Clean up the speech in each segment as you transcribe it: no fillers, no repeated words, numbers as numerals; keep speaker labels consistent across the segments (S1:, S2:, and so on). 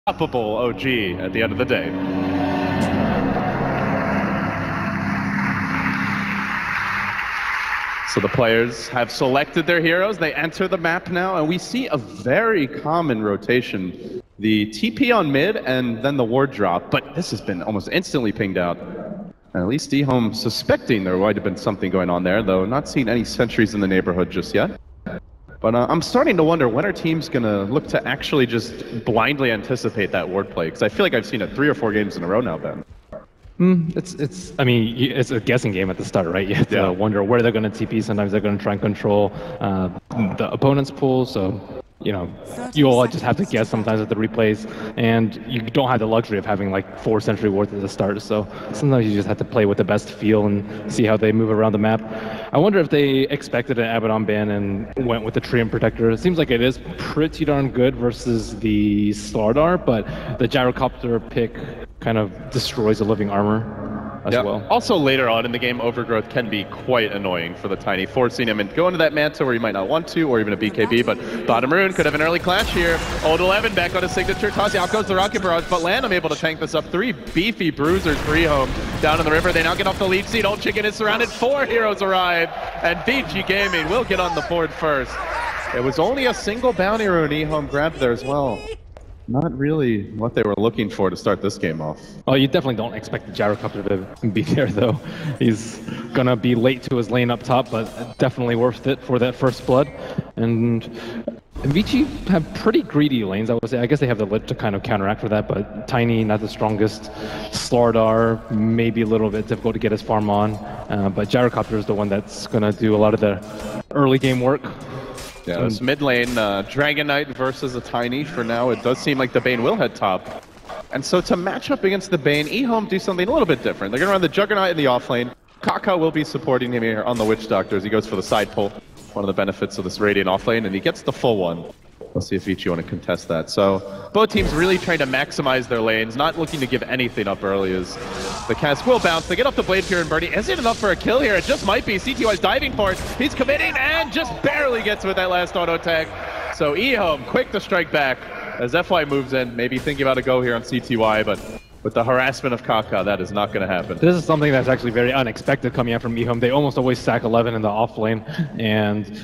S1: unstoppable OG at the end of the day. So the players have selected their heroes. They enter the map now, and we see a very common rotation. The TP on mid and then the ward drop, but this has been almost instantly pinged out. And at least EHOME suspecting there might have been something going on there, though not seeing any sentries in the neighborhood just yet. But I'm starting to wonder when are teams going to look to actually just blindly anticipate that ward play? Because I feel like I've seen it 3 or 4 games in a row now, Ben.
S2: I mean, it's a guessing game at the start, right? You have to wonder where they're going to TP. Sometimes they're going to try and control the opponent's pool. So, you know, you all just have to guess sometimes at the replays, and you don't have the luxury of having like 4 sentry wards at the start. So sometimes you just have to play with the best feel and see how they move around the map. I wonder if they expected an Abaddon ban and went with the Treant Protector. It seems like it is pretty darn good versus the Slardar, but the Gyrocopter pick kind of destroys the living armor as well.
S1: Also later on in the game, Overgrowth can be quite annoying for the Tiny, forcing him and go into that Manta where you might not want to, or even a BKB, but Bottom Rune could have an early clash here. Old 11 back on his signature toss. Out goes the Rocket Barrage, but Landom able to tank this up. 3 beefy bruisers for EHOME down in the river. They now get off the lead seat. Old Chicken is surrounded. 4 heroes arrive, and Vici Gaming will get on the board first. It was only a single bounty rune EHOME grabbed there as well. Not really what they were looking for to start this game off.
S2: Oh, you definitely don't expect the Gyrocopter to be there, though. He's gonna be late to his lane up top, but definitely worth it for that first blood. And Vici have pretty greedy lanes, I would say. I guess they have the lit to kind of counteract for that, but Tiny, not the strongest. Slardar, maybe a little bit difficult to get his farm on. But Gyrocopter is the one that's gonna do a lot of the early game work.
S1: Yeah, this mid lane, Dragon Knight versus a Tiny. For now, it does seem like the Bane will head top. And so to match up against the Bane, EHOME do something a little bit different. They're going to run the Juggernaut in the off lane. Kaka will be supporting him here on the Witch Doctor as he goes for the side pull. One of the benefits of this Radiant off lane, and he gets the full one. We'll see if Vici want to contest that. So both teams really trying to maximize their lanes, not looking to give anything up early as the cast will bounce. They get up to Blade Fury and Birdie. Is it enough for a kill here? It just might be. CTY's diving for it. He's committing and just barely gets with that last auto tag. So EHOME quick to strike back as FY moves in, maybe thinking about a go here on CTY, but with the harassment of Kaka, that is not going to happen.
S2: This is something that's actually very unexpected coming out from EHOME. They almost always stack 11 in the off lane, and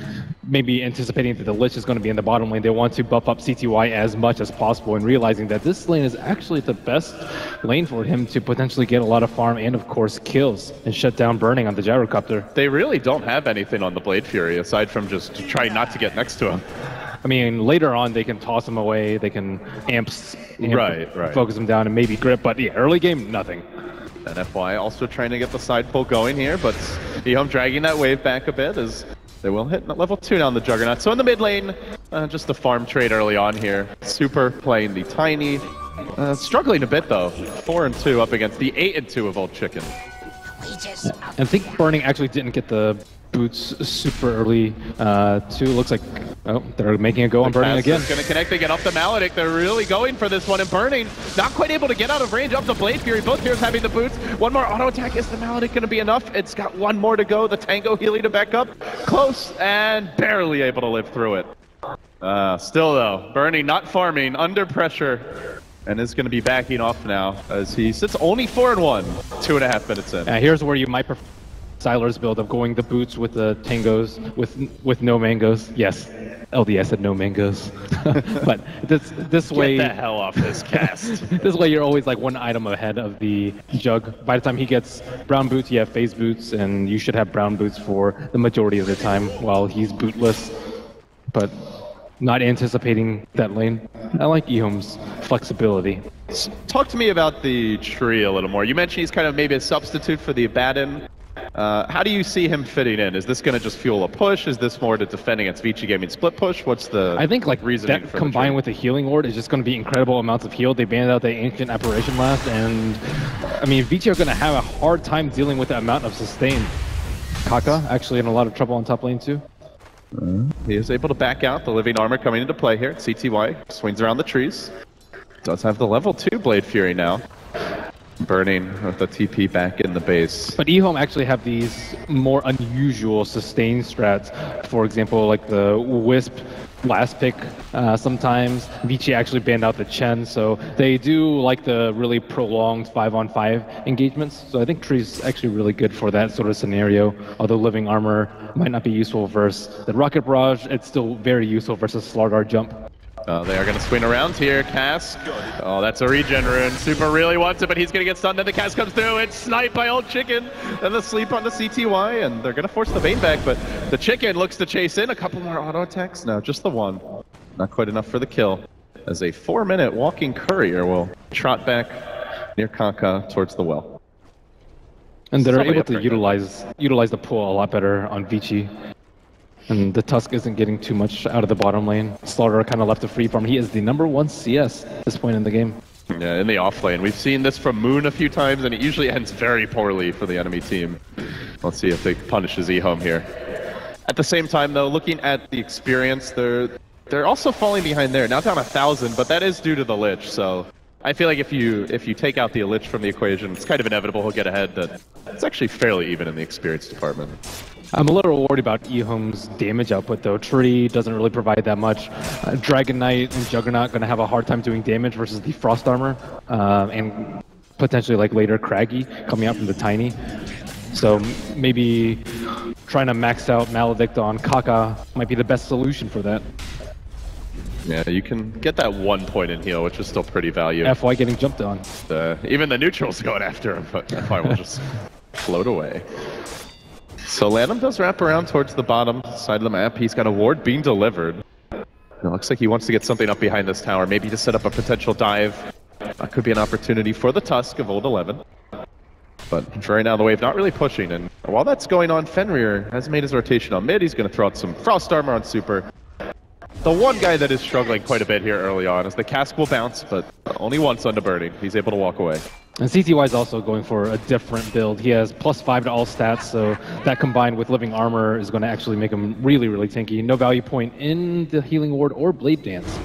S2: maybe anticipating that the Lich is going to be in the bottom lane, they want to buff up CTY as much as possible, and realizing that this lane is actually the best lane for him to potentially get a lot of farm and, of course, kills and shut down Burning on the Gyrocopter.
S1: They really don't have anything on the Blade Fury aside from just trying not to get next to him.
S2: I mean, later on, they can toss him away, they can focus him down and maybe grip, but yeah, early game, nothing.
S1: And FY also trying to get the side pull going here, but EHOME dragging that wave back a bit as they will hit level 2 down the Juggernaut. So in the mid lane, just the farm trade early on here. Super playing the Tiny. Struggling a bit though. 4-2 up against the 8-2 of Old Chicken.
S2: I think Burning actually didn't get the boots super early too. Looks like, oh, they're making a go on Burning again.
S1: Going to connect, they get off the Maledict. They're really going for this one, and Burning not quite able to get out of range up the Blade Fury. Both heroes having the boots. One more auto attack. Is the Maledict going to be enough? It's got one more to go. The Tango healing to back up. Close and barely able to live through it. Still though, Burning not farming, under pressure, and is going to be backing off now as he sits only 4-1, 2.5 minutes in.
S2: Here's where you might prefer Sylar's build of going the boots with the Tangos with no mangoes. Yes, LDS said no mangoes. But this way,
S1: get the hell off this cast.
S2: This way you're always like one item ahead of the Jug. By the time he gets brown boots, you have phase boots, and you should have brown boots for the majority of the time while he's bootless. But not anticipating that lane. I like EHOME's flexibility.
S1: Talk to me about the tree a little more. You mentioned he's kind of maybe a substitute for the Abaddon. How do you see him fitting in? Is this going to just fuel a push? Is this more to defend against Vici Gaming split push? What's the
S2: I think like
S1: reasoning
S2: that
S1: for
S2: combined with the healing ward is just going to be incredible amounts of heal. They banned out the Ancient Apparition last, and I mean Vici are going to have a hard time dealing with the amount of sustain. Kaka actually in a lot of trouble on top lane too.
S1: He is able to back out. The living armor coming into play here. CTY swings around the trees. Does have the level 2 Blade Fury now. Burning with the TP back in the base.
S2: But EHOME actually have these more unusual sustain strats. For example, like the Wisp last pick sometimes. Vici actually banned out the Chen, so they do like the really prolonged 5-on-5 engagements. So I think Tree's actually really good for that sort of scenario. Although Living Armor might not be useful versus the Rocket Barrage, it's still very useful versus Slardar Jump.
S1: They are going to swing around here. Cass. Oh, that's a regen rune. Super really wants it, but he's going to get stunned. Then the Cass comes through. It's sniped by Old Chicken. And the sleep on the CTY, and they're going to force the Bane back, but the Chicken looks to chase in. A couple more auto attacks. No, just the one. Not quite enough for the kill. As a 4-minute walking courier will trot back near Kaka towards the well.
S2: And they're able to utilize the pull a lot better on Vici. And the Tusk isn't getting too much out of the bottom lane. Slaughter kind of left to free farm. He is the #1 CS at this point in the game.
S1: Yeah, in the off lane. We've seen this from Moon a few times, and it usually ends very poorly for the enemy team. Let's see if they punishes EHOME here. At the same time, though, looking at the experience, they're also falling behind there. Now down 1,000, but that is due to the Lich, so I feel like if you take out the Lich from the equation, it's kind of inevitable he'll get ahead. But it's actually fairly even in the experience department.
S2: I'm a little worried about EHOME's damage output, though. Tree doesn't really provide that much. Dragon Knight and Juggernaut going to have a hard time doing damage versus the Frost Armor, and potentially like later Craggy coming out from the Tiny. So maybe trying to max out Maledict on Kaka might be the best solution for that.
S1: Yeah, you can get that 1 point in heal, which is still pretty valuable.
S2: FY getting jumped on.
S1: Even the neutral's going after him, but FY will just float away. So Lanham does wrap around towards the bottom side of the map. He's got a ward being delivered. It looks like he wants to get something up behind this tower, maybe to set up a potential dive. That could be an opportunity for the Tusk of Old 11. But for right now, the wave not really pushing. And while that's going on, Fenrir has made his rotation on mid. He's going to throw out some Frost Armor on Super. The one guy that is struggling quite a bit here early on is the Cask will bounce, but only once onto Burning. He's able to walk away.
S2: And CTY is also going for a different build. He has +5 to all stats, so that combined with Living Armor is going to actually make him really, really tanky. No value point in the Healing Ward or Blade Dance.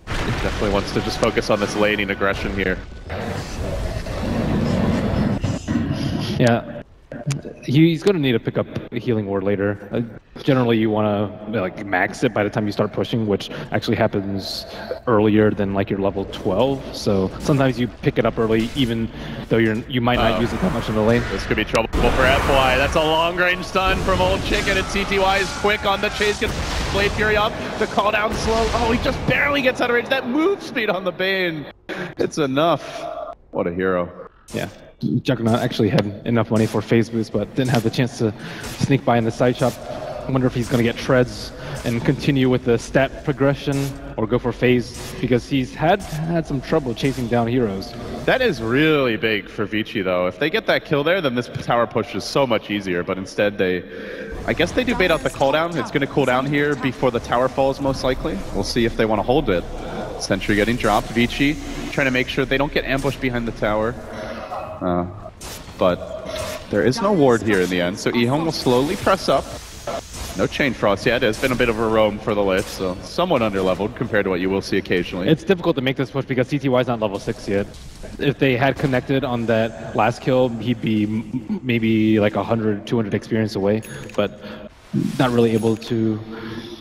S1: He definitely wants to just focus on this laning aggression here.
S2: Yeah. He's going to need to pick up a Healing Ward later. Generally, you want to like max it by the time you start pushing, which actually happens earlier than like your level 12. So sometimes you pick it up early, even though you might not use it that much in the lane.
S1: This could be trouble for FY. That's a long-range stun from Old Chicken, and CTY is quick on the chase. Gets Blade Fury up. The call down slow. Oh, he just barely gets out of range. That move speed on the Bane. It's enough. What a hero.
S2: Yeah. Juggernaut actually had enough money for phase boost, but didn't have the chance to sneak by in the side shop. I wonder if he's going to get treads and continue with the stat progression or go for phase, because he's had some trouble chasing down heroes.
S1: That is really big for Vici, though. If they get that kill there, then this tower push is so much easier, but instead I guess they do bait out the cooldown. It's going to cool down here before the tower falls, most likely. We'll see if they want to hold it. Sentry getting dropped. Vici trying to make sure they don't get ambushed behind the tower. But there is no ward here in the end, so EHOME will slowly press up. No Chain Frost yet. It's been a bit of a roam for the Lich, so somewhat underleveled compared to what you will see occasionally.
S2: It's difficult to make this push because CTY is not level 6 yet. If they had connected on that last kill, he'd be maybe like 100, 200 experience away, but not really able to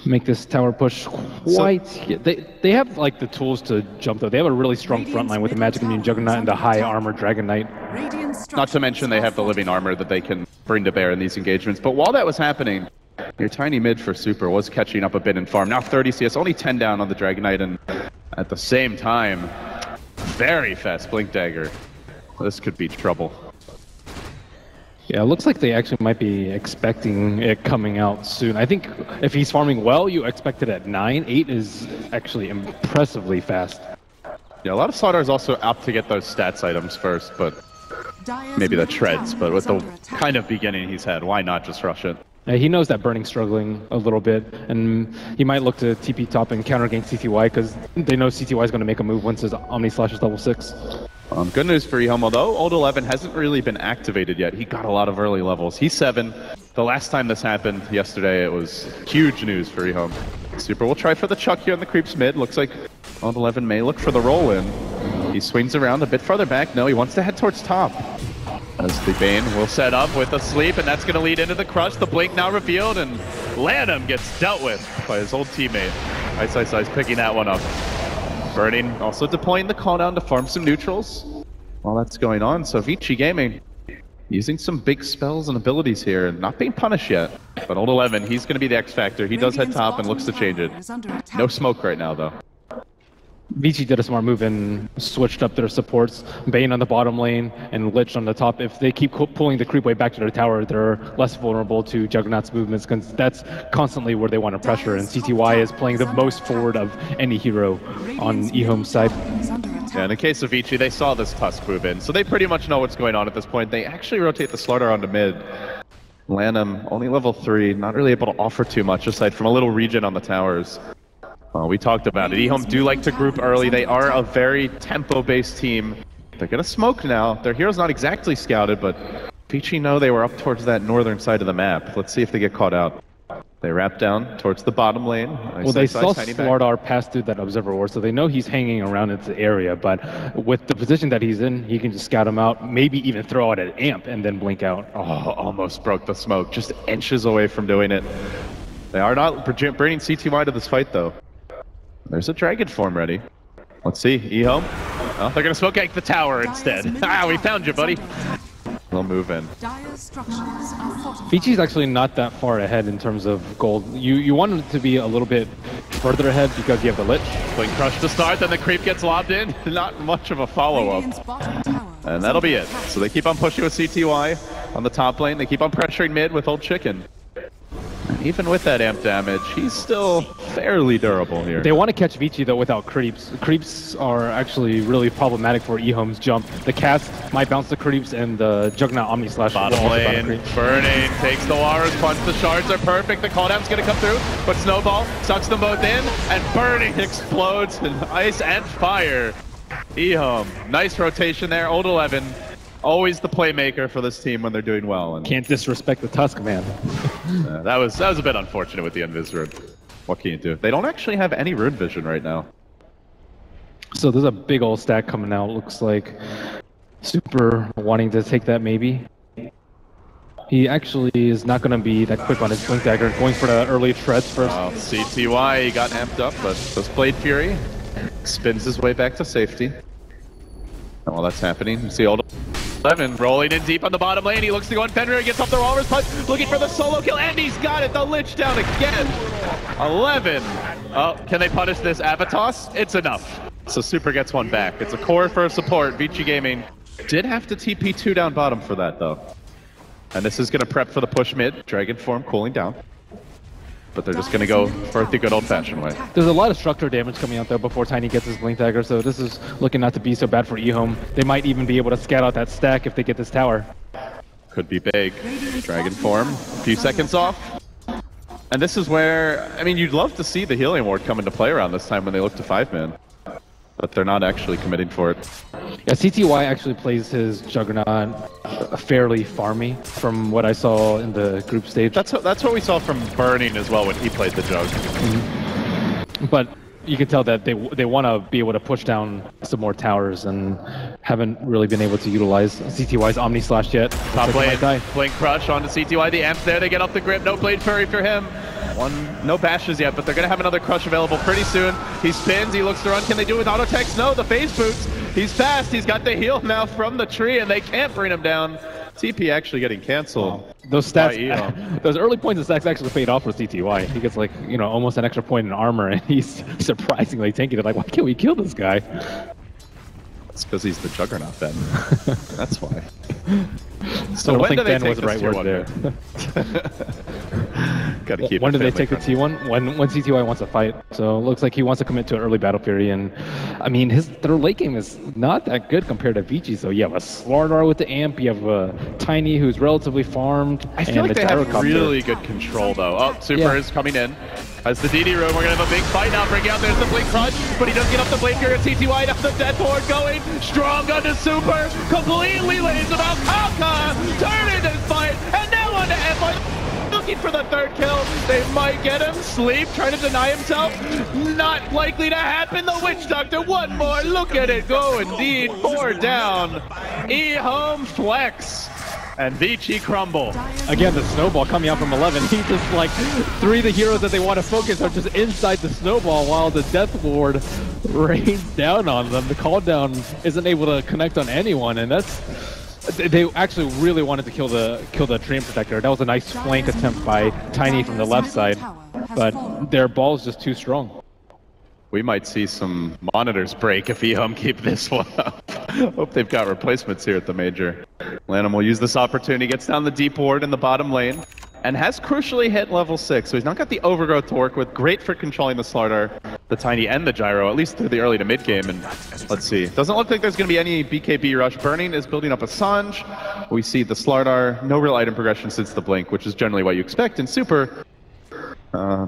S2: make this tower push quite. They have like the tools to jump though. They have a really strong front line with the Magic Immune Juggernaut and the high armor Dragon Knight.
S1: Not to mention they have the Living Armor that they can bring to bear in these engagements. But while that was happening, your tiny mid for Super was catching up a bit in farm. Now 30 CS, only 10 down on the Dragon Knight, and at the same time, very fast Blink Dagger. This could be trouble.
S2: Yeah, it looks like they actually might be expecting it coming out soon. I think if he's farming well, you expect it at 9. 8 is actually impressively fast.
S1: Yeah, a lot of Slardars also opt to get those stats items first, but maybe the treads. But with the kind of beginning he's had, why not just rush it?
S2: Yeah, he knows that Burning's struggling a little bit, and he might look to TP top and counter against CTY because they know CTY is going to make a move once his Omni Slash is level 6.
S1: Good news for EHOME, although Old 11 hasn't really been activated yet. He got a lot of early levels. He's 7. The last time this happened, yesterday, it was huge news for EHOME. Super will try for the chuck here on the creeps mid. Looks like Old 11 may look for the roll-in. He swings around a bit farther back. No, he wants to head towards top. As the Bane will set up with a sleep, and that's going to lead into the crush. The blink now revealed, and Lanham gets dealt with by his old teammate. Ice picking that one up. Burning also deploying the call down to farm some neutrals while that's going on. So Vici Gaming using some big spells and abilities here and not being punished yet. But Old 11, he's going to be the X factor. He does head top and looks to change it. No smoke right now though.
S2: Vici did a smart move and switched up their supports. Bane on the bottom lane and Lich on the top. If they keep pulling the creep wave back to their tower, they're less vulnerable to Juggernaut's movements because that's constantly where they want to pressure. And CTY is playing the most forward of any hero on EHOME's side.
S1: Yeah, in the case of Vici, they saw this Tusk move in, so they pretty much know what's going on at this point. They actually rotate the Slardar onto mid. Lanham, only level 3, not really able to offer too much aside from a little regen on the towers. We talked about it. EHOME do like to group early. They are a very tempo-based team. They're going to smoke now. Their hero's not exactly scouted, but Vici know they were up towards that northern side of the map. Let's see if they get caught out. They wrap down towards the bottom lane.
S2: Well, they saw Slardar pass through that observer ward, so they know he's hanging around in the area, but with the position that he's in, he can just scout him out, maybe even throw out an amp and then blink out.
S1: Oh, almost broke the smoke. Just inches away from doing it. They are not bringing CTY to this fight, though. There's a dragon form ready. Let's see, EHOME. Oh, they're gonna smoke gank the tower instead. We found you, buddy. They'll move in.
S2: Vici's actually not that far ahead in terms of gold. You want him to be a little bit further ahead because you have the Lich.
S1: Blink Crush to start, then the creep gets lobbed in. Not much of a follow-up. And that'll be it. So they keep on pushing with CTY on the top lane. They keep on pressuring mid with Old Chicken. And even with that amp damage, he's still fairly durable here.
S2: They want to catch Vici though without creeps. Creeps are actually really problematic for EHOME's jump. The cast might bounce the creeps and the Juggernaut Omni Slash.
S1: Bottom lane, Burning takes the Warriors punch. The shards are perfect. The call down's gonna come through, but Snowball sucks them both in, and Burning explodes in ice and fire. EHOME, nice rotation there. Old 11. Always the playmaker for this team when they're doing well. And
S2: can't disrespect the Tusk, man.
S1: that was a bit unfortunate with the Invis Rune. What can you do? They don't actually have any Rune Vision right now.
S2: So there's a big old stack coming out. Looks like Super wanting to take that maybe. He actually is not going to be that quick on his Blink Dagger, going for the early treads first.
S1: CTY, he got amped up, but this Blade Fury spins his way back to safety. And while that's happening, you see Old 11 rolling in deep on the bottom lane. He looks to go on Fenrir, gets off the Walrus punch, looking for the solo kill, and he's got it. The Lich down again. 11. Oh, can they punish this Avatos? It's enough. So Super gets one back. It's a core for support. Vici Gaming did have to TP 2 down bottom for that, though. And this is going to prep for the push mid. Dragon form cooling down. But they're just going to go for the good old-fashioned way.
S2: There's a lot of structure damage coming out there before Tiny gets his Blink Dagger, so this is looking not to be so bad for EHOME. They might even be able to scout out that stack if they get this tower.
S1: Could be big. Dragon form, a few seconds off. And this is where, I mean, you'd love to see the healing ward come into play around this time when they look to 5-man. But they're not actually committing for it.
S2: Yeah, CTY actually plays his Juggernaut fairly farmy from what I saw in the group stage.
S1: That's what we saw from Burning as well when he played the Jug.
S2: Mm-hmm. But you can tell that they want to be able to push down some more towers and haven't really been able to utilize CTY's Omni Slash yet.
S1: Top lane, Blink Crush onto CTY, the amp's there, they get off the grip, no Blade Fury for him. No bashes yet, but they're going to have another Crush available pretty soon. He spins, he looks to run. Can they do it with auto text? No, the phase boots. He's fast, he's got the heal now from the tree, and they can't bring him down. TP actually getting canceled.
S2: Those stats, those early points of stacks actually paid off for CTY. He gets like, you know, almost an extra point in armor, and he's surprisingly tanky. They're like, why can't we kill this guy?
S1: It's because he's the Juggernaut, Ben. That's why.
S2: So I don't think Ben was the right word there.
S1: Gotta keep
S2: when do they take the T1? When CTY wants to fight. So it looks like he wants to commit to an early battle fury. And I mean, their late game is not that good compared to Vici. So you have a Slardar with the amp, you have a Tiny who's relatively farmed.
S1: I feel like they have really good control though. Oh, Super is coming in. As the DD room, we're gonna have a big fight now. Bring out, there's the Blink Crush, but he does get up the Blade Fury at CTY. Now the Death Horde going strong onto Super, completely lays him out. Kaka turning this fight, and now onto F1. Looking for the third kill. They might get him. Sleep trying to deny himself. Not likely to happen. The Witch Doctor, one more. Look at it go indeed. 4 down. EHOME flex. And Vici crumble.
S2: Again, the snowball coming out from 11. He just like, 3 of the heroes that they want to focus are just inside the snowball while the Death Ward rains down on them. The call down isn't able to connect on anyone, and that's... They actually really wanted to kill the Treant Protector. That was a nice flank attempt by Tiny from the left side, but their ball is just too strong.
S1: We might see some monitors break if EHOME keep this one up. Hope they've got replacements here at the major. Lanham will use this opportunity, gets down the deep ward in the bottom lane, and has crucially hit level 6, so he's not got the overgrowth to work with. Great for controlling the Slardar, the Tiny, and the Gyro, at least through the early to mid game. And let's see, doesn't look like there's going to be any BKB rush. Burning is building up a Sange. We see the Slardar, no real item progression since the Blink, which is generally what you expect in Super.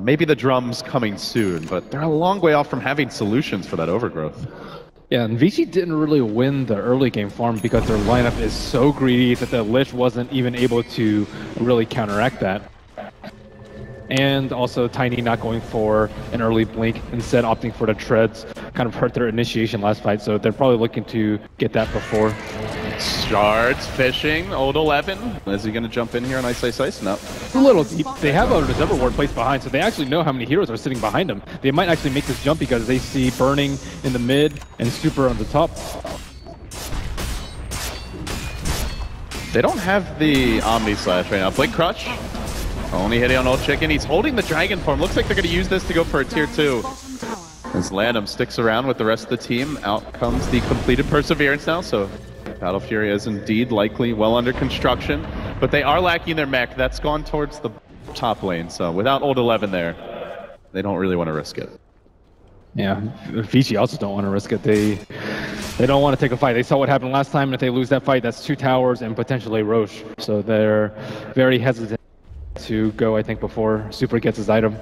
S1: Maybe the drums coming soon, but they're a long way off from having solutions for that overgrowth.
S2: Yeah, and Vici didn't really win the early game farm because their lineup is so greedy that the Lich wasn't even able to really counteract that. And also Tiny not going for an early blink, instead opting for the treads, kind of hurt their initiation last fight, so they're probably looking to get that before.
S1: Shards fishing, old 11. Is he going to jump in here on Ice? No.
S2: It's a little deep. They have a Reservoir Ward placed behind, so they actually know how many heroes are sitting behind them. They might actually make this jump because they see Burning in the mid and Super on the top.
S1: They don't have the Omni Slash right now. Blink Crush, only hitting on Old Chicken. He's holding the Dragon form. Looks like they're going to use this to go for a tier 2. As Lanham sticks around with the rest of the team, out comes the completed Perseverance now, so Battle Fury is indeed likely well under construction, but they are lacking their mech. That's gone towards the top lane, so without old 11 there, they don't really want to risk it.
S2: Yeah, Vici also don't want to risk it. They don't want to take a fight. They saw what happened last time, and if they lose that fight, that's 2 towers and potentially Roche. So they're very hesitant to go, I think, before Super gets his item.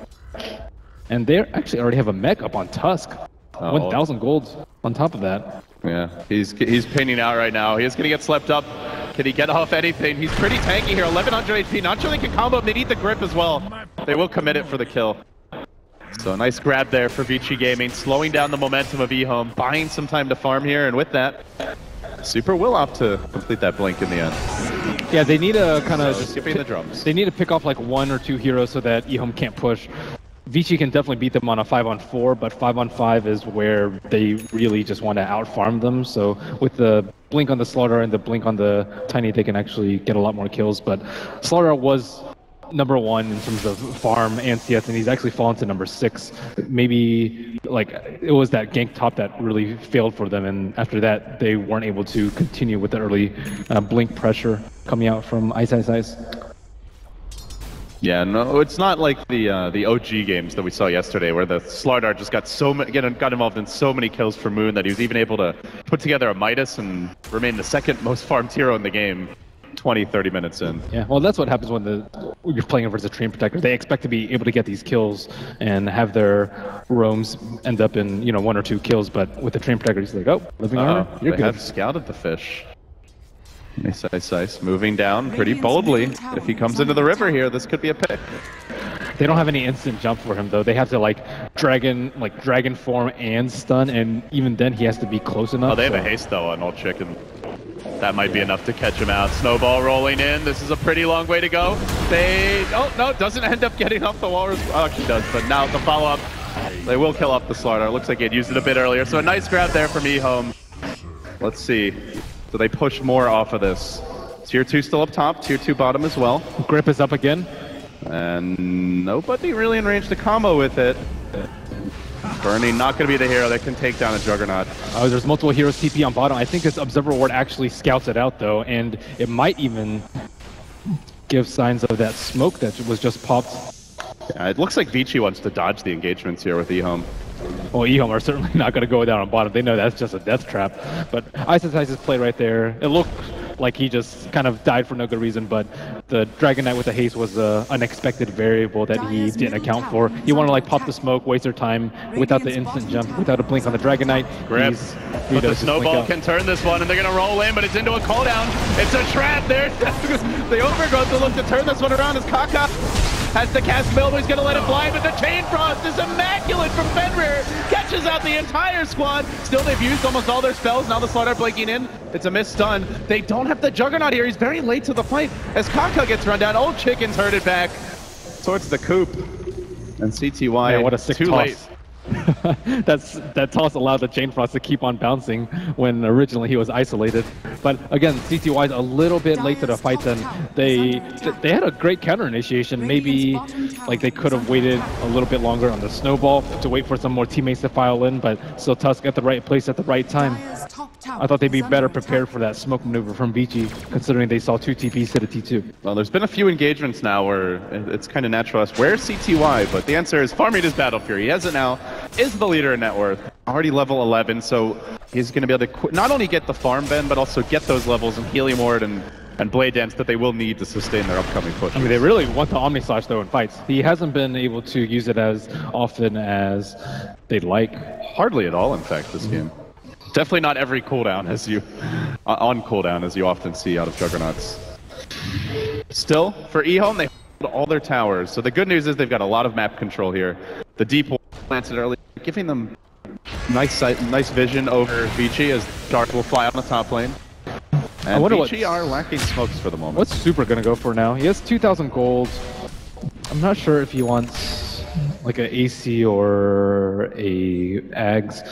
S2: And they actually already have a mech up on Tusk. 1,000 golds on top of that.
S1: Yeah, he's pinning out right now. He is going to get slept up. Can he get off anything? He's pretty tanky here, 1100 HP. Not sure they can combo him. They need the grip as well. They will commit it for the kill. So a nice grab there for Vici Gaming, slowing down the momentum of EHOME, buying some time to farm here, and with that, Super will opt to complete that blink in the end.
S2: Yeah, they need to kind of
S1: skipping the drums.
S2: They need to pick off like 1 or 2 heroes so that EHOME can't push. Vici can definitely beat them on a 5-on-4, but 5-on-5 is where they really just want to out-farm them. So with the blink on the Slardar and the blink on the Tiny, they can actually get a lot more kills. But Slardar was #1 in terms of farm and CS, and he's actually fallen to #6. Maybe like it was that gank top that really failed for them, and after that they weren't able to continue with the early blink pressure coming out from Ice.
S1: Yeah, no, it's not like the OG games that we saw yesterday, where the Slardar just got got involved in so many kills for Moon that he was even able to put together a Midas and remain the 2nd most farmed hero in the game 20-30 minutes in. Yeah,
S2: well, that's what happens when you're playing versus a Treant Protector. They expect to be able to get these kills and have their roams end up in 1 or 2 kills, but with the Treant Protector, he's like, oh, living armor, you're good.
S1: They have scouted the fish. Ice moving down pretty boldly. If he comes into the river here, this could be a pick.
S2: They don't have any instant jump for him though. They have to like dragon form and stun, and even then he has to be close enough.
S1: Oh, they have a haste though on Old Chicken. That might be enough to catch him out. Snowball rolling in. This is a pretty long way to go. Oh no, doesn't end up getting off the wall. Oh, actually does, but now the follow-up. They will kill off the Slardar. Looks like he had used it a bit earlier. So a nice grab there from EHOME. Let's see. Do they push more off of this? Tier 2 still up top, Tier 2 bottom as well.
S2: Grip is up again.
S1: And nobody really in range to combo with it. Burning not going to be the hero that can take down a Juggernaut.
S2: Oh, there's multiple heroes TP on bottom. I think this Observer Ward actually scouts it out though, and it might even give signs of that smoke that was just popped.
S1: Yeah, it looks like Vici wants to dodge the engagements here with EHOME.
S2: Well, EHOME are certainly not going to go down on bottom. They know that's just a death trap. But Ice's play right there, it looked like he just kind of died for no good reason, but the Dragon Knight with the haste was an unexpected variable that he didn't account for. He wanted to like pop the smoke, waste their time without the instant jump, without a blink on the Dragon Knight.
S1: Grip. But the snowball can turn this one, and they're going to roll in, but it's into a cooldown. It's a trap there. The Overgrowth will look to turn this one around as Kaka Has the cast available, he's gonna let it fly, but the Chain Frost is immaculate from Fenrir. Catches out the entire squad. Still, they've used almost all their spells. Now the Slaughter blinking in. It's a missed stun. They don't have the Juggernaut here. He's very late to the fight as Kaka gets run down. Old Chicken's herded back towards the coop. And CTY,
S2: man, what a sick
S1: too
S2: toss.
S1: late.
S2: That toss allowed the Chain Frost to keep on bouncing when originally he was isolated. But again, CTY is a little bit late to the fight. Then they had a great counter initiation. Maybe like they could have waited a little bit longer on the snowball to wait for some more teammates to file in. But still, Tusk at the right place at the right time. I thought they'd be better prepared for that smoke maneuver from Vici, considering they saw 2 TPs hit a T2.
S1: Well, there's been a few engagements now where it's kind of natural to ask, where's CTY? But the answer is farming his Battle Fury. He has it now, is the leader in net worth, already level 11, so he's going to be able to not only get the farm bend, but also get those levels in Helium Ward and Blade Dance that they will need to sustain their upcoming push.
S2: I mean, they really want the Omni Slash though in fights. He hasn't been able to use it as often as they'd like.
S1: Hardly at all, in fact, this game. Definitely not every cooldown as you on cooldown as you often see out of Juggernauts. Still, for EHOME, they hold all their towers. So the good news is they've got a lot of map control here. The deep wall planted early, giving them nice vision over Vici as Dark will fly on the top lane. And Vici are lacking smokes for the moment.
S2: What's Super gonna go for now? He has 2,000 gold. I'm not sure if he wants like an AC or a Ags.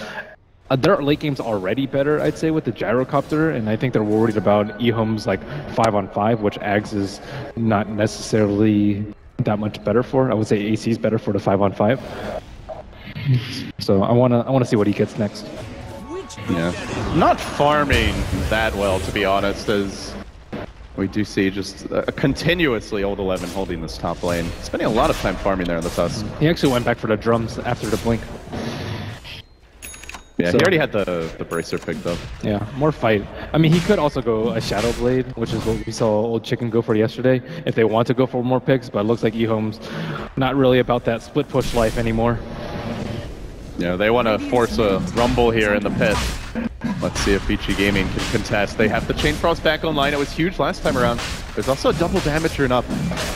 S2: Their late game's already better, I'd say, with the Gyrocopter, and I think they're worried about EHOME's like 5-on-5, which Ags is not necessarily that much better for. I would say AC is better for the 5-on-5. So I wanna see what he gets next.
S1: Yeah, not farming that well, to be honest, as we do see just continuously Old 11 holding this top lane, spending a lot of time farming there in the Tusk.
S2: He actually went back for the drums after the blink.
S1: Yeah, so, he already had the bracer picked up.
S2: Yeah, more fight. I mean, he could also go a Shadow Blade, which is what we saw Old Chicken go for yesterday, if they want to go for more picks, but it looks like EHOME's not really about that split push life anymore.
S1: Yeah, they want to force a rumble here in the pit. Let's see if Vici Gaming can contest. They have the Chain Frost back online. It was huge last time around. There's also a double damage turn up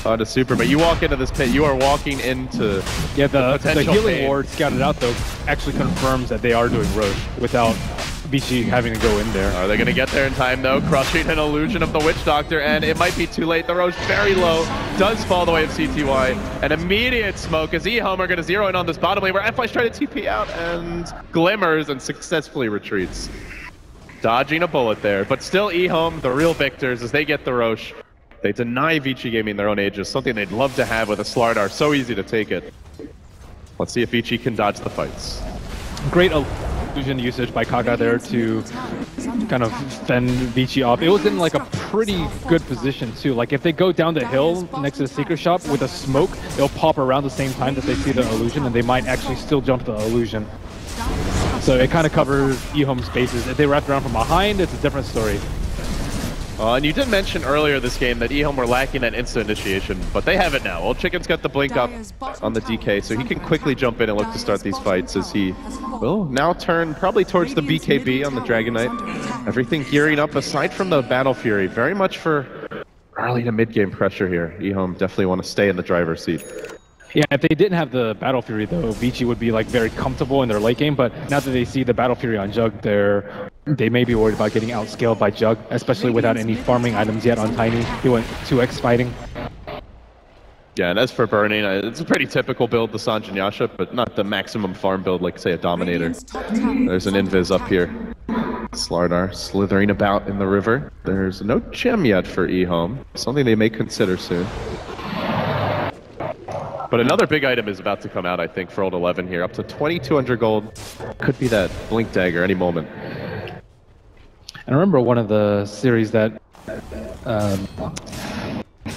S1: to Super, but you walk into this pit, you are walking into
S2: the healing ward scouted out though actually confirms that they are doing Roche without Vici having to go in there.
S1: Are they going to get there in time though? Crushing an illusion of the Witch Doctor, and it might be too late. The Roche very low, does fall the way of CTY. An immediate smoke as EHOME are going to zero in on this bottom lane where FY's trying to TP out and glimmers and successfully retreats. Dodging a bullet there, but still EHOME, the real victors as they get the Roche. They deny Vici Gaming their own Aegis, something they'd love to have with a Slardar, so easy to take it. Let's see if Vici can dodge the fights.
S2: Great illusion usage by Kaga there to kind of fend Vici off. It was in like a pretty good position too. Like if they go down the hill next to the secret shop with a smoke, they'll pop around the same time that they see the illusion and they might actually still jump the illusion. So it kind of covers EHOME's bases. If they wrap around from behind, it's a different story.
S1: And you did mention earlier this game that EHOME were lacking that instant initiation, but they have it now. Old Chicken's got the blink up on the DK, so he can quickly jump in and look to start these fights as he will now turn probably towards the BKB on the Dragon Knight. Everything gearing up aside from the Battle Fury, very much for early to mid-game pressure here. EHOME definitely want to stay in the driver's seat.
S2: Yeah, if they didn't have the Battle Fury though, Vici would be like very comfortable in their late game, but now that they see the Battle Fury on Jug, they may be worried about getting outscaled by Jug, especially without any farming items yet on Tiny. He went 2x fighting.
S1: Yeah, and as for burning, it's a pretty typical build, the Sanjin Yasha, but not the maximum farm build like, say, a Dominator. There's an Invis up here. Slardar slithering about in the river. There's no gem yet for EHOME, something they may consider soon. But another big item is about to come out, I think, for Old 11 here. Up to 2,200 gold. Could be that Blink Dagger any moment.
S2: I remember one of the series that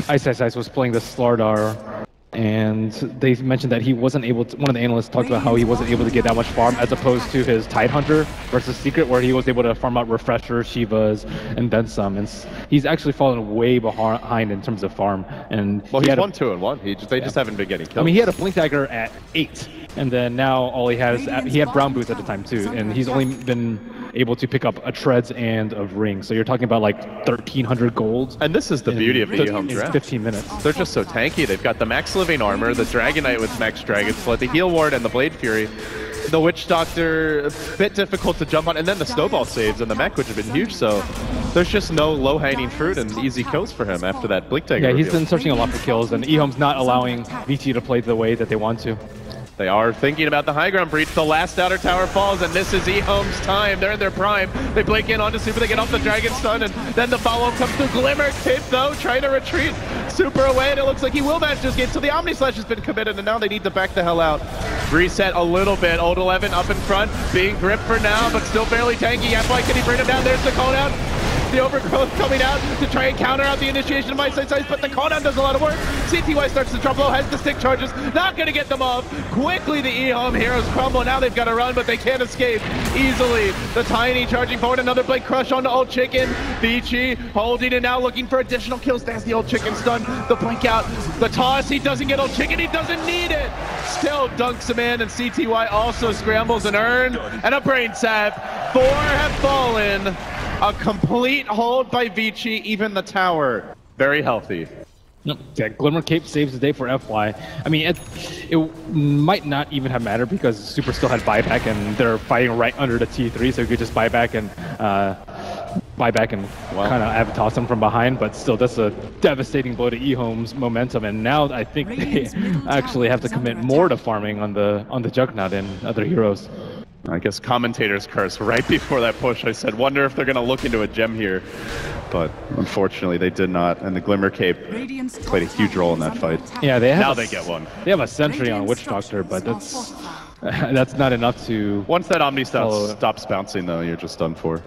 S2: Ice was playing the Slardar, and they mentioned that he wasn't able to, one of the analysts talked about how he wasn't able to get that much farm as opposed to his Tidehunter versus Secret, where he was able to farm out Refreshers, Shivas, and then some. And he's actually fallen way behind in terms of farm. And
S1: well, he's 1, 2, and 1. They just haven't been getting killed.
S2: I mean, he had a Blink Dagger at 8, and then now all he has, he had Brown Boots at the time too, and he's only been able to pick up a Treads and a Ring. So you're talking about like 1,300 gold.
S1: And this is the beauty of the EHOME draft.
S2: 15 minutes.
S1: They're just so tanky. They've got the max living armor, the Dragon Knight with max Dragon Split, the Heal Ward, and the Blade Fury. The Witch Doctor, a bit difficult to jump on, and then the Snowball saves and the mech, which have been huge, so there's just no low-hanging fruit and easy kills for him after that Blink Dagger reveal.
S2: He's been searching a lot for kills, and EHOME's not allowing Vici to play the way that they want to.
S1: They are thinking about the high ground breach. The last outer tower falls, and this is EHOME's time. They're in their prime. They blink in onto Super. They get off the Dragon Stun, and then the follow-up comes through. Glimmer Cape, though, trying to retreat. Super away, and it looks like he will match this game. So the Omni Slash has been committed, and now they need to back the hell out. Reset a little bit. Old 11 up in front, being gripped for now, but still fairly tanky. F-Light, can he bring him down? There's the call down. The Overgrowth coming out to try and counter out the initiation of My Sight, but the call down does a lot of work. CTY starts to drop low, has the stick charges, not going to get them off. Quickly the EHOME heroes crumble. Now they've got to run, but they can't escape easily. The Tiny charging forward, another Blade Crush onto Old Chicken. Vici holding it now, looking for additional kills. There's the Old Chicken stun, the blink out, the toss. He doesn't get Old Chicken, he doesn't need it. Still dunks him in, and CTY also scrambles an urn and a brain sap. 4 have fallen. A complete hold by Vici, even the tower. Very healthy.
S2: Yep. Yeah, Glimmer Cape saves the day for FY. I mean, it might not even have mattered because Super still had buyback and they're fighting right under the T3, so you could just buy back and kind of toss them from behind. But still, that's a devastating blow to EHOME's momentum. And now I think they actually have to commit more to farming on the Juggernaut and other heroes.
S1: I guess commentators curse right before that push. I said, wonder if they're going to look into a gem here. But unfortunately, they did not. And the Glimmer Cape played a huge role in that fight.
S2: Yeah,
S1: now they get one.
S2: They have a sentry on Witch Doctor, but that's not enough to...
S1: Once that Omni stops bouncing, though, you're just done for.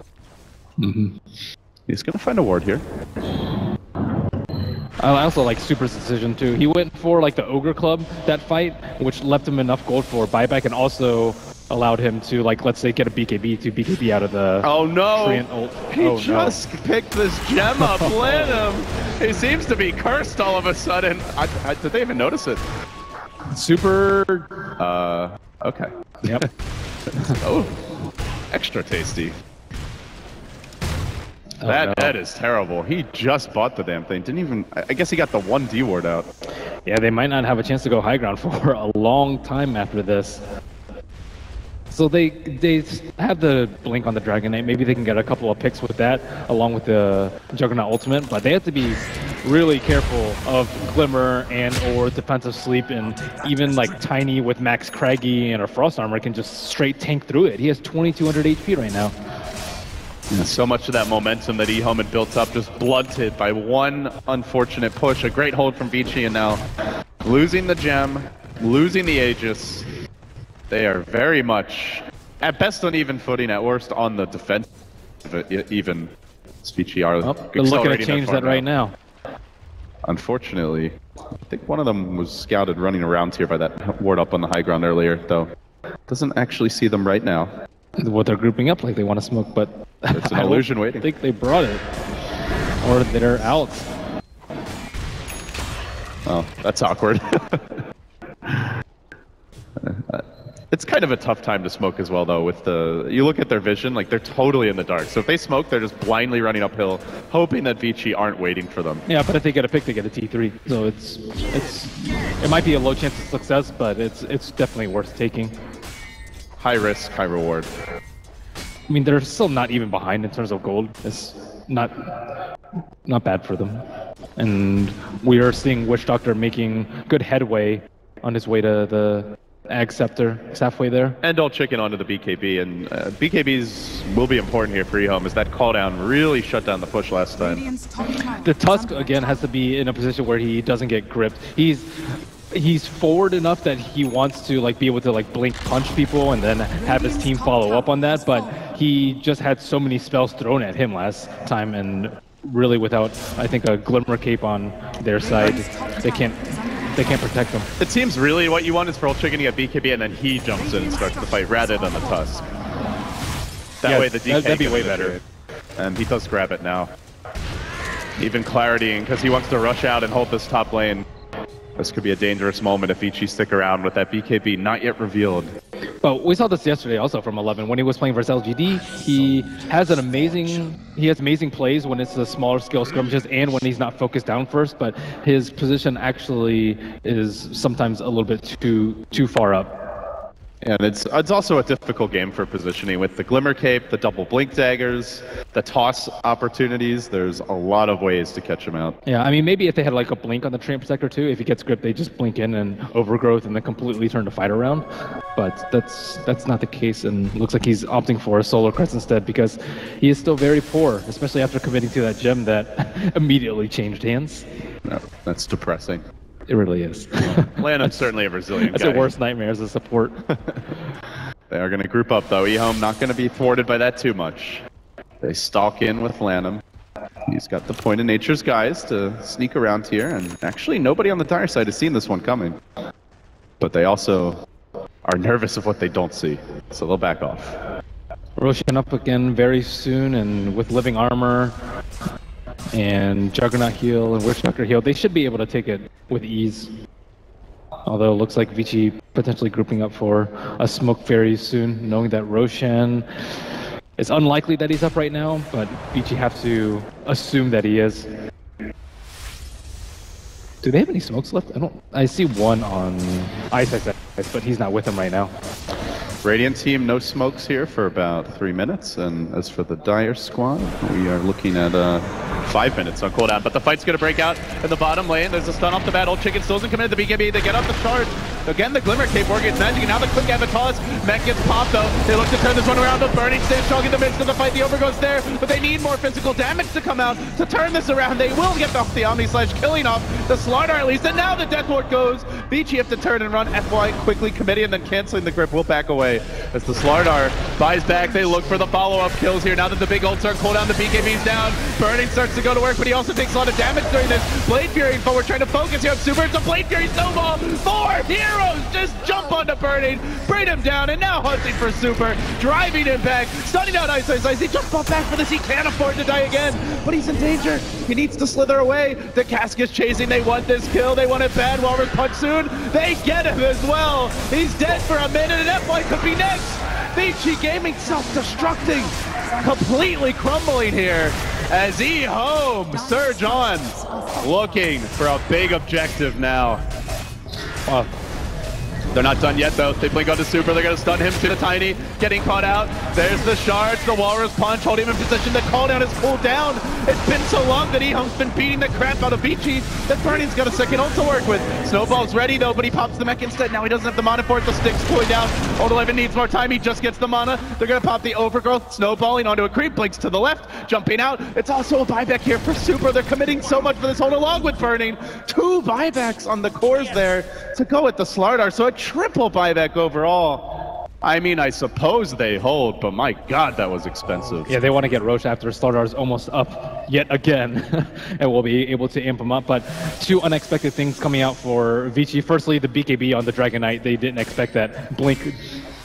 S2: Mm-hmm.
S1: He's going to find a ward here.
S2: I also like Super's decision, too. He went for like the Ogre Club, that fight, which left him enough gold for buyback and also allowed him to, like, let's say, get a BKB out of the...
S1: Oh, no! He just picked this gem up, lit him! He seems to be cursed all of a sudden. Did they even notice it?
S2: Super...
S1: Okay.
S2: Yep.
S1: Oh, extra tasty. That is terrible. He just bought the damn thing. Didn't even... I guess he got the 1D ward out.
S2: Yeah, they might not have a chance to go high ground for a long time after this. So they have the blink on the Dragon Knight. Maybe they can get a couple of picks with that, along with the Juggernaut ultimate. But they have to be really careful of Glimmer and or defensive sleep, and even like Tiny with max Craggy and a Frost armor can just straight tank through it. He has 2,200 HP right now.
S1: Yeah, so much of that momentum that EHOME had built up just blunted by one unfortunate push. A great hold from Vici, and now losing the gem, losing the Aegis. They are very much, at best on even footing, at worst on the defense. Even Vici are
S2: they're looking to change that right now.
S1: Unfortunately, I think one of them was scouted running around here by that ward up on the high ground earlier, though. Doesn't actually see them right now.
S2: What they're grouping up like they want to smoke, but
S1: it's an illusion waiting.
S2: I think they brought it, or they're out.
S1: Oh, that's awkward. It's kind of a tough time to smoke as well, though. With you look at their vision, like they're totally in the dark. So if they smoke, they're just blindly running uphill, hoping that Vici aren't waiting for them.
S2: Yeah, but if they get a pick, they get a T3. So it might be a low chance of success, but it's definitely worth taking.
S1: High risk, high reward.
S2: I mean, they're still not even behind in terms of gold. It's not bad for them. And we are seeing Witch Doctor making good headway on his way to the Ag Scepter. It's halfway there.
S1: And Old Chicken onto the BKB. And BKBs will be important here for EHOME, as that call down really shut down the push last time.
S2: The Tusk, again, has to be in a position where he doesn't get gripped. He's forward enough that he wants to be able to blink punch people and then have his team follow up on that, but he just had so many spells thrown at him last time, and really without, I think, a Glimmer Cape on their side, they can't protect them.
S1: It seems really what you want is for Old Chicken to get BKB and then he jumps in and starts the fight rather than the Tusk. That way the DK
S2: that'd be way better.
S1: And he does grab it now. Even Claritying, because he wants to rush out and hold this top lane. This could be a dangerous moment if Vici stick around with that BKB not yet revealed.
S2: But we saw this yesterday also from 11 when he was playing versus LGD. He has amazing plays when it's the smaller scale skirmishes and when he's not focused down first. But his position actually is sometimes a little bit too far up.
S1: And it's also a difficult game for positioning with the Glimmer Cape, the double blink daggers, the toss opportunities. There's a lot of ways to catch him out.
S2: Yeah, I mean, maybe if they had like a blink on the Treant Protector too, if he gets gripped, they just blink in and overgrowth and then completely turn the fight around. But that's not the case, and looks like he's opting for a solar crest instead because he is still very poor, especially after committing to that gem that immediately changed hands.
S1: No, that's depressing.
S2: It really is.
S1: Lanham's certainly a resilient guy.
S2: That's a worst nightmare as a support.
S1: They are going to group up, though. EHOME not going to be thwarted by that too much. They stalk in with Lanham. He's got the point of nature's guys to sneak around here, and actually nobody on the dire side has seen this one coming. But they also are nervous of what they don't see, so they'll back off.
S2: Roshan up again very soon, and with living armor and Juggernaut heal and Witchdoctor heal, they should be able to take it with ease. Although it looks like Vici potentially grouping up for a Smoke Fairy soon, knowing that Roshan, it's unlikely that he's up right now, but Vici have to assume that he is. Do they have any smokes left? I see one on Ice, but he's not with them right now.
S1: Radiant team, no smokes here for about 3 minutes, and as for the Dire squad, we are looking at 5 minutes on cooldown, but the fight's going to break out in the bottom lane. There's a stun off the bat. Old Chicken still isn't committed to the BKB. They get off the charge. Again, the Glimmer Cape working its magic, and now the quick Avatos. Mech gets popped, though. They look to turn this one around. The Burning stays strong in the midst of the fight. The Overgrowth's there, but they need more physical damage to come out to turn this around. They will get off the Omni Slash, killing off the Slardar at least, and now the Death Ward goes. Vici have to turn and run. FY quickly committing and then canceling the grip. Will back away as the Slardar buys back. They look for the follow-up kills here. Now that the big ults are cooldown, the BKB's down. Burning starts to go to work, but he also takes a lot of damage during this. Blade Fury forward, trying to focus here on Super. It's a Blade Fury snowball. 4 heroes just jump onto Burning, bring him down, and now hunting for Super, driving him back, stunning out Ice. He just fought back for this. He can't afford to die again, but he's in danger. He needs to slither away. The Cask is chasing. They want this kill. They want it bad. Walrus punch soon. They get him as well. He's dead for a minute, and FY could be next. Vici Gaming self-destructing, completely crumbling here as EHOME surge on, looking for a big objective now. They're not done yet, though. They blink onto Super. They're going to stun him to the Tiny. Getting caught out. There's the shards. The Walrus punch. Holding him in position. The cooldown is cooled down. It's been so long that EHOME's been beating the crap out of Vici that Burning's got a second ult to work with. Snowball's ready, though, but he pops the mech instead. Now he doesn't have the mana for it. The stick's cooling down. Old 11 needs more time. He just gets the mana. They're going to pop the Overgrowth. Snowballing onto a creep. Blinks to the left. Jumping out. It's also a buyback here for Super. They're committing so much for this hold along with Burning. 2 buybacks on the cores there to go with the Slardar. So a triple buyback overall. I mean, I suppose they hold, but my god, that was expensive.
S2: Yeah, they want to get Roche after Stardar's almost up yet again, and we'll be able to amp him up. But 2 unexpected things coming out for Vici. Firstly, the BKB on the Dragon Knight. They didn't expect that blink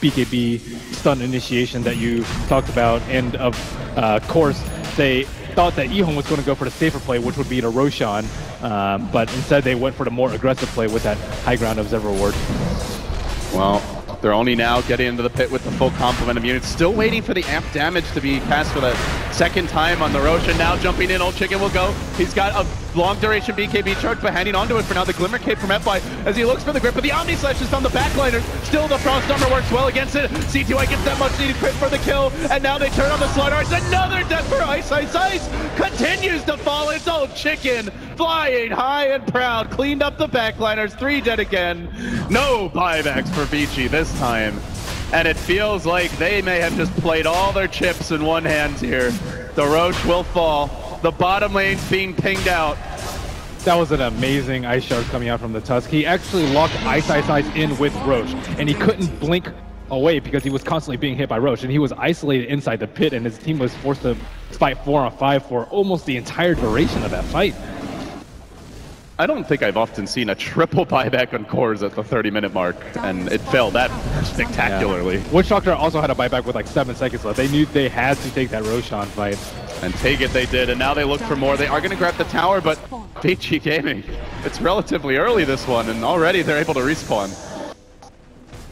S2: BKB stun initiation that you talked about, and of course, they thought that EHOME was going to go for the safer play, which would be to Roshan, but instead they went for the more aggressive play with that high ground Observer Ward.
S1: Well, they're only now getting into the pit with the full complement of units. Still waiting for the amp damage to be cast for the second time on the Roshan. Now jumping in, Old Chicken will go. He's got a long duration BKB charge, but hanging onto it for now. The Glimmer Cape from FY as he looks for the grip, but the Omni Slash is on the backliners. Still the Frost Armor works well against it. C2I gets that much needed crit for the kill, and now they turn on the Slardar. It's another death for Ice. Continues to fall. It's Old Chicken flying high and proud. Cleaned up the backliners. 3 dead again. No buybacks for Vici this time. And it feels like they may have just played all their chips in one hand here. The Roach will fall. The bottom lane's being pinged out.
S2: That was an amazing Ice Shard coming out from the Tusk. He actually locked Ice in with Roche, and he couldn't blink away because he was constantly being hit by Roche, and he was isolated inside the pit, and his team was forced to fight 4-on-5 for almost the entire duration of that fight.
S1: I don't think I've often seen a triple buyback on cores at the 30-minute mark, and it failed that spectacularly.
S2: Yeah. Witchdoctor also had a buyback with like 7 seconds left. They knew they had to take that Roshan fight.
S1: And take it they did, and now they look for more. They are going to grab the tower, but Vici Gaming, it's relatively early this one, and already they're able to respawn.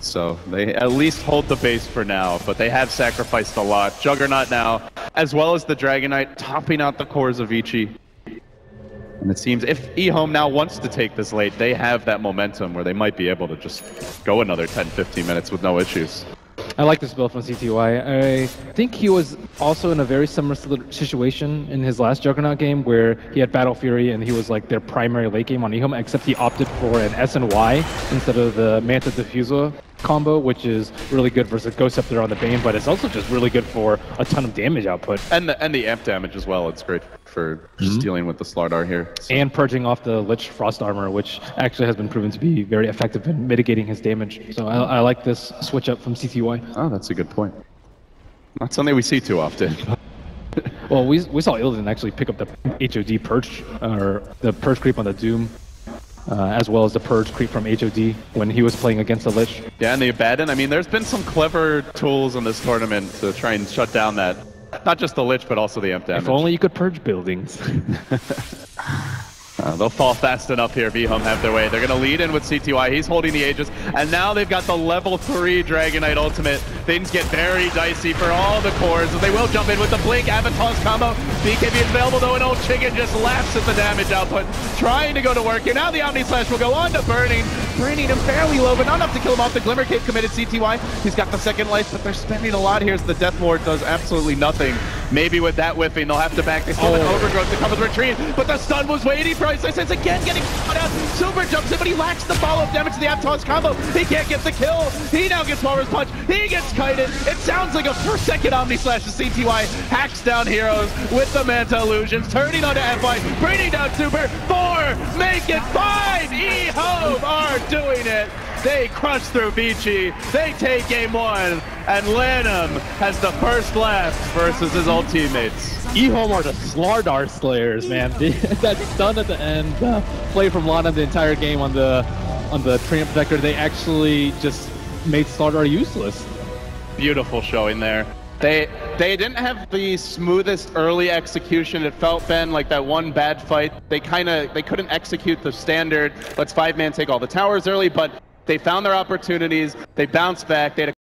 S1: So they at least hold the base for now, but they have sacrificed a lot. Juggernaut now, as well as the Dragon Knight, topping out the cores of Vici. And it seems if EHOME now wants to take this late, they have that momentum where they might be able to just go another 10-15 minutes with no issues.
S2: I like this build from CTY. I think he was also in a very similar situation in his last Juggernaut game where he had Battle Fury and he was like their primary late game on EHOME, except he opted for an S and Y instead of the Manta Diffuser combo, which is really good versus Ghost Scepter on the Bane, but it's also just really good for a ton of damage output.
S1: And the amp damage as well. It's great for just dealing with the Slardar here. So.
S2: And purging off the Lich Frost Armor, which actually has been proven to be very effective in mitigating his damage. So I like this switch up from CTY.
S1: Oh, that's a good point. Not something we see too often.
S2: Well, we saw Illidan actually pick up the HOD Purge, or the Purge creep on the Doom, as well as the Purge creep from HOD when he was playing against the Lich.
S1: Yeah, and the Abaddon. I mean, there's been some clever tools in this tournament to try and shut down that. Not just the Lich, but also the amp damage.
S2: If only you could purge buildings.
S1: They'll fall fast enough here if EHOME have their way. They're going to lead in with CTY. He's holding the Aegis. And now they've got the level 3 Dragon Knight ultimate. Things get very dicey for all the cores. They will jump in with the Blink Avatar's combo. BKB is available though, and old Chicken just laughs at the damage output. Trying to go to work here. Now the Omni Slash will go on to Burning. Burning him fairly low, but not enough to kill him off. The Glimmer Cape committed CTY. He's got the second life, but they're spending a lot here as the Death Ward does absolutely nothing. Maybe with that whiffing, they'll have to back. They still have an Overgrowth to come with retreat, but the stun was waiting for Ice. It's again getting caught out. Super jumps in, but he lacks the follow-up damage to the Avatar's combo. He can't get the kill. He now gets Walrus Punch. He gets kited. It sounds like a second Omni Slash to CTY. Hacks down heroes with the Manta Illusions, turning onto FY, bringing down Super. 4, make it 5. EHOME are doing it. They crush through Vici. They take game 1, and Lanham has the first left versus his old teammates.
S2: EHOME are the Slardar Slayers, man. That stun at the end, play from Lanham the entire game on the Treant Protector, they actually just made Slardar useless.
S1: Beautiful showing there. They didn't have the smoothest early execution. It felt, Ben, like that one bad fight. They couldn't execute the standard, let's 5-man take all the towers early, but they found their opportunities. They bounced back. They had a